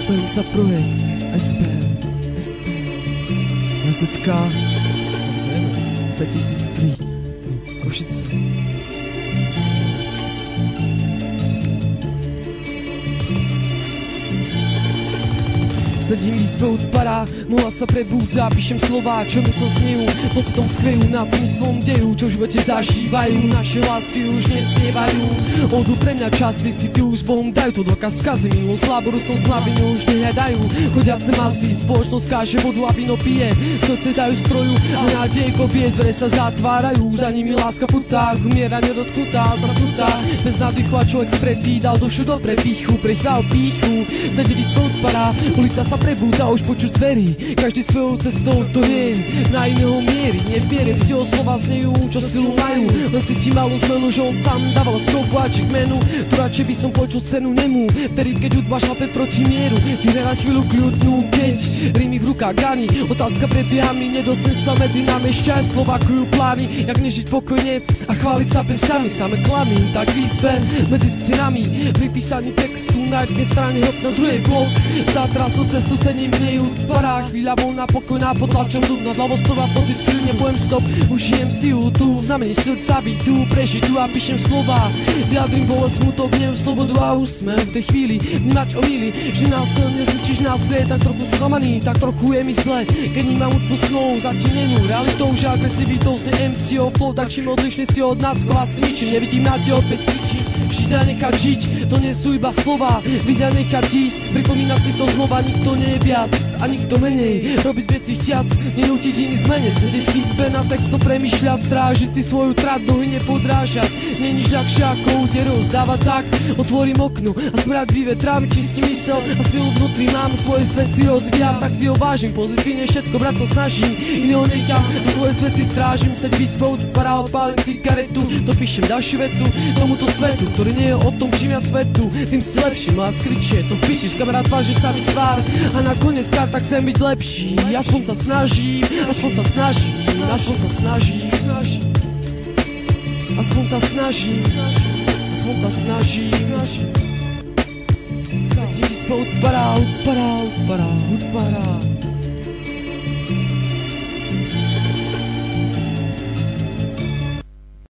Zastavím sa projekt SP ZK, samozrejme 2003 Košice. Sedím v izbe od para, nula sa prebúdza, píšem slová, čo myslel snejú, pocitom skvejú nad zmyslom dejú, čo v živote zažívajú, naše hlasy už nesmievajú. Odú pre mňa časy, city už Bohom dajú, to dokaz skazy, minulosť slá, budúcnosť na vine už nehľadajú. Chodiace masy, spoločnosť káže vodu a víno pije, srdce dajú stroju a nádej kopie, dvere sa zatvárajú, za nimi láska putá, umiera nedotknutá, zapnutá, bez nádychu a človek spretý, dal dušu do prepichu, prechval píchu, sedí v izbe od para, ulica sa prebúdza, už počuť zverí, každý svojou cestou to je na iného miery, nevierím si o slova znejú, čo silu majú, len cítim malú zmenu, že on sám dával skováčik menu, tu radšej by som počul scénu nemu, vtedy keď hudba šlape proti mieru, ty hľadať chvíľu kľudnú, keď rímy v rukách gany, otázka prebieha mi, nedosenstva medzi nami, ešte aj slovakujú plány, jak nežiť pokojne a chváliť sa pesťami, same klamy, tak v izbe medzi stenami, pri písaní textu na jednej strane hop, na druhej blok, zatrasol cestu, sedím v nej pará, chvíľa voľná, pokojná, potlačom dub nad hlavou stova, pocit chvíľ nepojem stop, už žijem si ju tu, v znamení srdca byť tu, prežiť tu a píšem slova, vyjadrím bolesť, smutok, hnev, slobodu a úsmev v tej chvíli, vnímať omily, že násilne zničíš násilie, tak trochu sklamaný, tak trochu je mi zle, keď nímam hudbu snou, zatinenú realitou, že agresivitou zne MC-ov flow, tak čím odlišný si od náckov, asi ničím, nevidím na te, opäť kričím, žiť a nechať žiť, to nie sú iba slova, byť a nechať ísť, pripomínať si to znova, nikto nie je viac a nikto menej, robiť veci chtiac, nenútiť iný zmene, sedieť v izbe na textu premýšľať, strážiť si svoju trať, nohy nepodrážať, nie nič ľahšie ako úderov, zdávať tak, otvorím okno a smrad vyvetrám, čistím mysel a silu vnútri mám, svoje svet si rozvíjam, tak si ho vážim, pozitívne všetko brať sa snažím, iného nechám a svoje veci strážim, sedť v izbe od para, odpálim cigaretu, dopíšem ďalšiu vetu tomuto svetu, ktorý nie je o tom, čím viac svetu, tým si lepší, má skričie, to vpíčiš, kamarát váže sa mi svár a nakoniec karta chcem byť lepší, aspoň sa snažím, aspoň sa snažím, aspoň sa snažím, aspoň sa snažím, aspoň sa snažím, sedí v izbe od para,